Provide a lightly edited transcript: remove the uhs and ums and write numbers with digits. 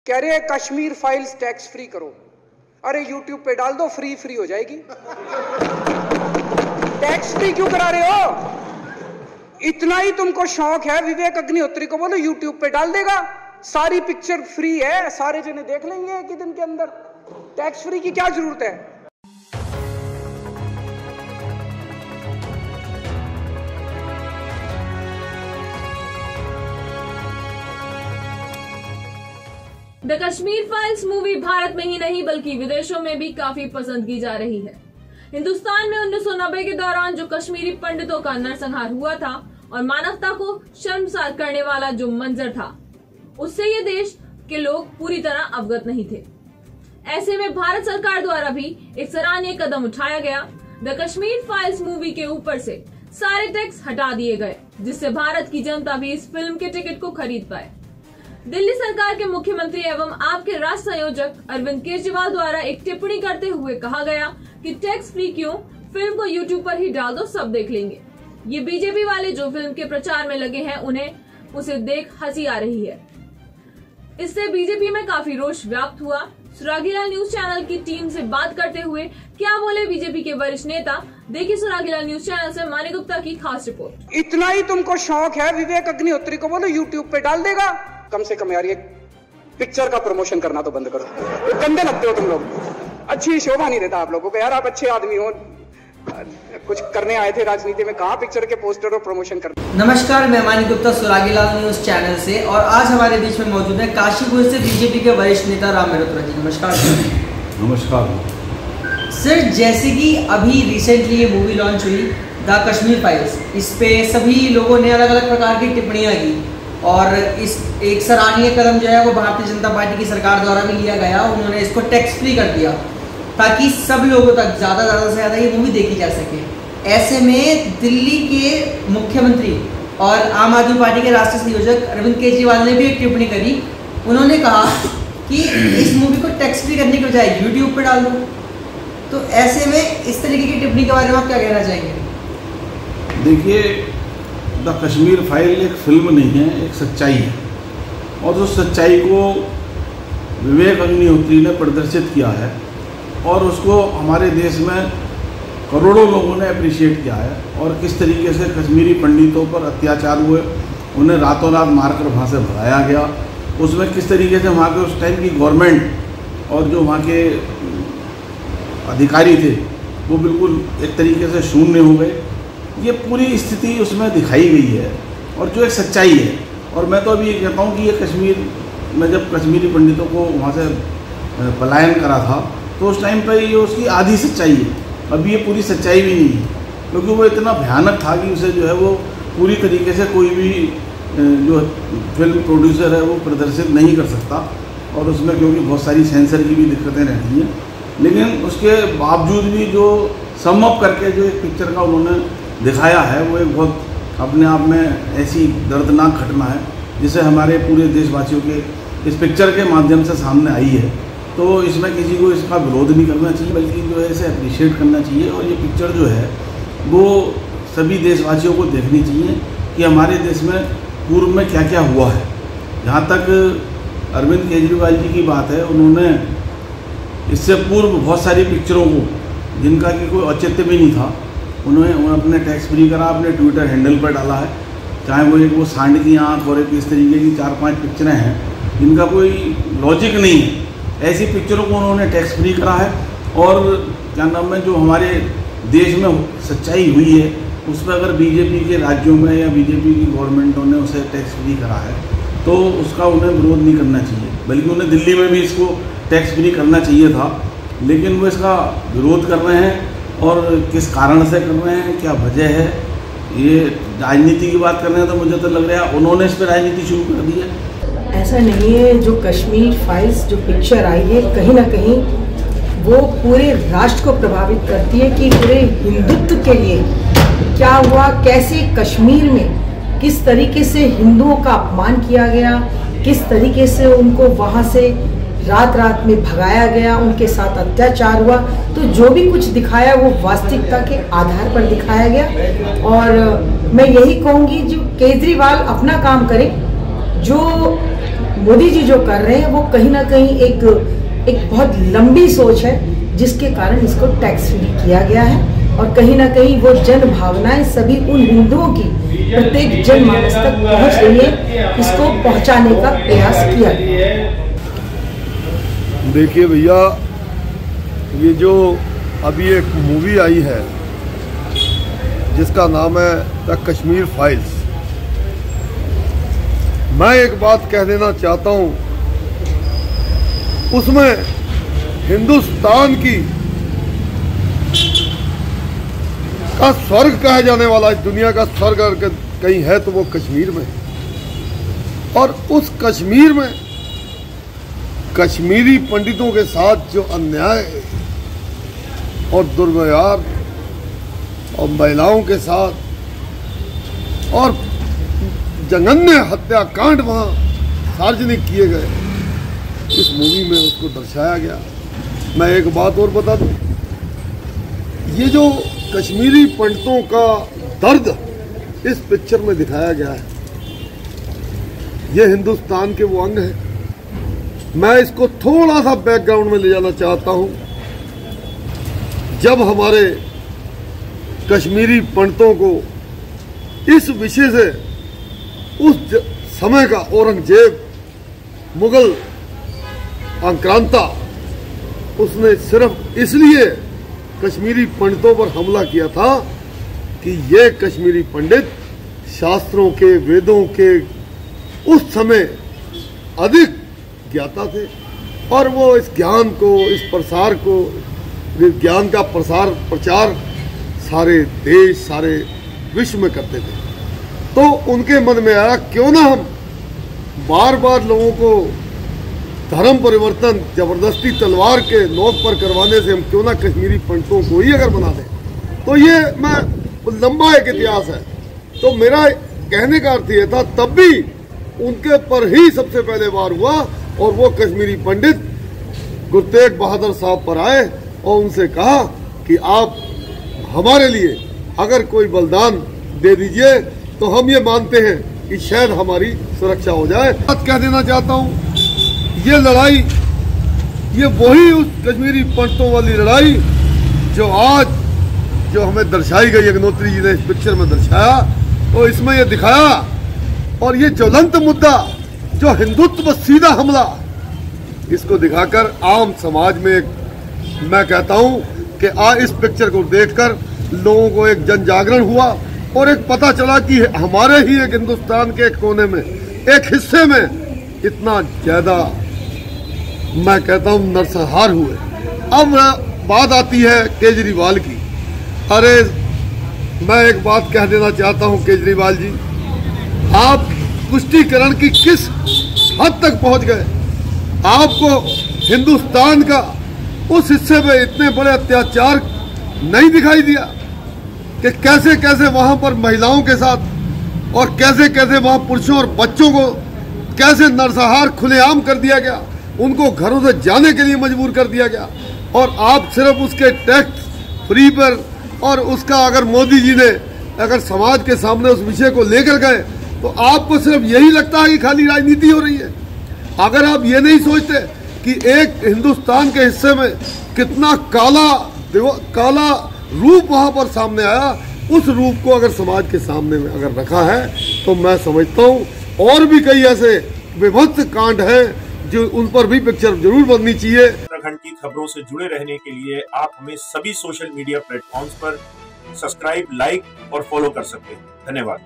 कह रहे हैं कश्मीर फाइल्स टैक्स फ्री करो। अरे यूट्यूब पे डाल दो, फ्री हो जाएगी। टैक्स फ्री क्यों करा रहे हो? इतना ही तुमको शौक है, विवेक अग्निहोत्री को बोलो यूट्यूब पे डाल देगा, सारी पिक्चर फ्री है, सारे जने देख लेंगे एक ही दिन के अंदर। टैक्स फ्री की क्या जरूरत है? The Kashmir files movie Bharat में ही नहीं बल्कि विदेशों में भी काफी पसंद की जा रही है। हिंदुस्तान में 1990 के दौरान जो कश्मीरी पंडितों का नरसंहार हुआ था और मानवता को शर्मसार करने वाला जो मंजर था, उससे ये देश के लोग पूरी तरह अवगत नहीं थे। ऐसे में भारत सरकार द्वारा भी एक सराहनीय कदम उठाया गया। द कश्मीर फाइल्स मूवी के ऊपर से सारे टैक्स हटा दिए गए, जिससे भारत की जनता भी इस फिल्म के टिकट को खरीद पाए। दिल्ली सरकार के मुख्यमंत्री एवं आपके राष्ट्र संयोजक अरविंद केजरीवाल द्वारा एक टिप्पणी करते हुए कहा गया कि टैक्स फ्री क्यों, फिल्म को यूट्यूब पर ही डाल दो, सब देख लेंगे। ये बीजेपी वाले जो फिल्म के प्रचार में लगे हैं, उन्हें उसे देख हंसी आ रही है। इससे बीजेपी में काफी रोष व्याप्त हुआ। सुरागीलाल न्यूज चैनल की टीम से बात करते हुए क्या बोले बीजेपी के वरिष्ठ नेता, देखिए सुरागीलाल न्यूज चैनल से मानी गुप्ता की खास रिपोर्ट। इतना ही तुमको शौक है, विवेक अग्निहोत्री को बोलो यूट्यूब पे डाल देगा। कम से कम यार ये पिक्चर का प्रमोशन करना तो बंद करो। गंदे लगते हो तुम लोग, अच्छी शोभा नहीं देता आप लोगों को। यार आप अच्छे आदमी हो, कुछ करने आए थे राजनीति में, कहाँ पिक्चर के पोस्टर और प्रमोशन करने। नमस्कार, मैं मानी गुप्ता सुरागीलाल न्यूज चैनल से, और आज हमारे बीच में मौजूद है काशीपुर से बीजेपी के वरिष्ठ नेता राम मेहरोत्रा जी। नमस्कार सर। नमस्कार सर, जैसे कि अभी रिसेंटली ये मूवी लॉन्च हुई द कश्मीर फाइल्स, इस पे सभी लोगों ने अलग अलग प्रकार की टिप्पणियां की और इस एक सराहनीय कदम जो है वो भारतीय जनता पार्टी की सरकार द्वारा भी लिया गया। उन्होंने इसको टैक्स फ्री कर दिया ताकि सब लोगों तक ज़्यादा से ज़्यादा ये मूवी देखी जा सके। ऐसे में दिल्ली के मुख्यमंत्री और आम आदमी पार्टी के राष्ट्रीय संयोजक अरविंद केजरीवाल ने भी एक टिप्पणी करी। उन्होंने कहा कि इस मूवी को टैक्स फ्री करने के बजाय यूट्यूब पर डाल दो। तो ऐसे में इस तरीके की टिप्पणी के बारे में आप क्या कहना चाहेंगे? देखिए, द कश्मीर फाइल एक फिल्म नहीं है, एक सच्चाई है, और उस सच्चाई को विवेक अग्निहोत्री ने प्रदर्शित किया है और उसको हमारे देश में करोड़ों लोगों ने अप्रिशिएट किया है। और किस तरीके से कश्मीरी पंडितों पर अत्याचार हुए, उन्हें रातों रात मारकर वहाँ से भगाया गया, उसमें किस तरीके से वहाँ के उस टाइम की गवर्नमेंट और जो वहाँ के अधिकारी थे वो बिल्कुल एक तरीके से शून्य हो गए। ये पूरी स्थिति उसमें दिखाई गई है और जो एक सच्चाई है। और मैं तो अभी ये कहता हूँ कि ये कश्मीर में जब कश्मीरी पंडितों को वहाँ से पलायन करा था तो उस टाइम पर ये उसकी आधी सच्चाई है, अभी ये पूरी सच्चाई भी नहीं है, क्योंकि वो इतना भयानक था कि उसे जो है वो पूरी तरीके से कोई भी जो फिल्म प्रोड्यूसर है वो प्रदर्शित नहीं कर सकता। और उसमें क्योंकि बहुत सारी सेंसर की भी दिक्कतें रहती हैं, लेकिन उसके बावजूद भी जो सम अप करके जो एक पिक्चर का उन्होंने दिखाया है वो एक बहुत अपने आप में ऐसी दर्दनाक घटना है जिसे हमारे पूरे देशवासियों के इस पिक्चर के माध्यम से सामने आई है। तो इसमें किसी को इसका विरोध नहीं करना चाहिए, बल्कि जो है इसे अप्रिशिएट करना चाहिए। और ये पिक्चर जो है वो सभी देशवासियों को देखनी चाहिए कि हमारे देश में पूर्व में क्या क्या हुआ है। जहाँ तक अरविंद केजरीवाल जी की बात है, उन्होंने इससे पूर्व बहुत सारी पिक्चरों को जिनका कि कोई औचित्य भी नहीं था, उन्होंने अपने टैक्स फ्री करा, अपने ट्विटर हैंडल पर डाला है। चाहे वो एक वो सांड की आँख और एक इस तरीके की 4-5 पिक्चरें हैं जिनका कोई लॉजिक नहीं है, ऐसी पिक्चरों को उन्होंने टैक्स फ्री करा है। और क्या नाम है, जो हमारे देश में सच्चाई हुई है उस पर अगर बीजेपी के राज्यों में या बीजेपी की गवर्नमेंटों ने उसे टैक्स फ्री करा है तो उसका उन्हें विरोध नहीं करना चाहिए, बल्कि उन्हें दिल्ली में भी इसको टैक्स फ्री करना चाहिए था। लेकिन वो इसका विरोध कर रहे हैं, और किस कारण से कर रहे हैं, क्या वजह है, ये राजनीति की बात कर रहे हैं। तो मुझे तो लग रहा है उन्होंने इस पर राजनीति शुरू कर दी है। ऐसा नहीं है, जो कश्मीर फाइल्स जो पिक्चर आई है कहीं ना कहीं वो पूरे राष्ट्र को प्रभावित करती है कि पूरे हिंदुत्व के लिए क्या हुआ, कैसे कश्मीर में किस तरीके से हिंदुओं का अपमान किया गया, किस तरीके से उनको वहाँ से रात रात में भगाया गया, उनके साथ अत्याचार हुआ। तो जो भी कुछ दिखाया वो वास्तविकता के आधार पर दिखाया गया। और मैं यही कहूँगी जो केजरीवाल अपना काम करें, जो मोदी जी जो कर रहे हैं वो कहीं ना कहीं एक बहुत लंबी सोच है, जिसके कारण इसको टैक्स फ्री किया गया है और कहीं ना कहीं वो जन भावनाएं सभी उन हिंदुओं की प्रत्येक जनमानस तक पहुंच रही है, इसको पहुंचाने का प्रयास किया गया। देखिए भैया, ये जो अभी एक मूवी आई है जिसका नाम है द कश्मीर फाइल्स, मैं एक बात कह देना चाहता हूँ, उसमें हिंदुस्तान की का स्वर्ग कहा जाने वाला, दुनिया का स्वर्ग अगर कहीं है तो वो कश्मीर में, और उस कश्मीर में कश्मीरी पंडितों के साथ जो अन्याय और दुर्व्यवहार और महिलाओं के साथ और जघन्य हत्याकांड वहाँ सार्वजनिक किए गए, इस मूवी में उसको दर्शाया गया। मैं एक बात और बता दूं, ये जो कश्मीरी पंडितों का दर्द इस पिक्चर में दिखाया गया है, ये हिंदुस्तान के वो अंग है। मैं इसको थोड़ा सा बैकग्राउंड में ले जाना चाहता हूं। जब हमारे कश्मीरी पंडितों को इस विषय से उस समय का औरंगजेब मुगल आक्रांता, उसने सिर्फ इसलिए कश्मीरी पंडितों पर हमला किया था कि ये कश्मीरी पंडित शास्त्रों के, वेदों के उस समय अधिक ज्ञाता थे और वो इस ज्ञान को, इस प्रसार को, ज्ञान का प्रचार सारे देश, सारे विश्व में करते थे। तो उनके मन में आया, क्यों ना हम बार बार लोगों को धर्म परिवर्तन जबरदस्ती तलवार के नोक पर करवाने से हम क्यों ना कश्मीरी पंडितों को ही अगर बना दें। तो ये मैं लंबा एक इतिहास है। तो मेरा कहने का अर्थ ये था, तब भी उनके पर ही सबसे पहले वार हुआ और वो कश्मीरी पंडित गुरु तेग बहादुर साहब पर आए और उनसे कहा कि आप हमारे लिए अगर कोई बलिदान दे दीजिए तो हम ये मानते हैं कि शायद हमारी सुरक्षा हो जाए। बात कह देना चाहता हूँ, ये लड़ाई, ये वही उस कश्मीरी पंडितों वाली लड़ाई जो आज जो हमें दर्शाई गई, अग्नोत्री जी ने इस पिक्चर में दर्शाया, तो इसमें ये दिखाया। और ये ज्वलंत मुद्दा जो हिंदुत्व सीधा हमला, इसको दिखाकर आम समाज में मैं कहता हूं कि इस पिक्चर को देखकर लोगों को एक जन जागरण हुआ और एक पता चला कि हमारे ही एक हिंदुस्तान के एक कोने में, एक हिस्से में इतना ज्यादा मैं कहता हूं नरसंहार हुए। अब बात आती है केजरीवाल की। अरे मैं एक बात कह देना चाहता हूं केजरीवाल जी, आप पुष्टिकरण की किस हद तक पहुंच गए? आपको हिंदुस्तान का उस हिस्से में इतने बड़े अत्याचार नहीं दिखाई दिया कि कैसे कैसे वहां पर महिलाओं के साथ और कैसे कैसे वहां पुरुषों और बच्चों को कैसे नरसंहार खुलेआम कर दिया गया, उनको घरों से जाने के लिए मजबूर कर दिया गया। और आप सिर्फ उसके टैक्स फ्री पर और उसका अगर मोदी जी ने अगर समाज के सामने उस विषय को लेकर गए तो आपको सिर्फ यही लगता है कि खाली राजनीति हो रही है। अगर आप ये नहीं सोचते कि एक हिंदुस्तान के हिस्से में कितना काला रूप वहां पर सामने आया, उस रूप को अगर समाज के सामने में अगर रखा है तो मैं समझता हूं और भी कई ऐसे विभत्स कांड हैं जो उन पर भी पिक्चर जरूर बननी चाहिए। उत्तराखंड की खबरों से जुड़े रहने के लिए आप हमें सभी सोशल मीडिया प्लेटफॉर्म्स पर सब्सक्राइब, लाइक और फॉलो कर सकते हैं। धन्यवाद।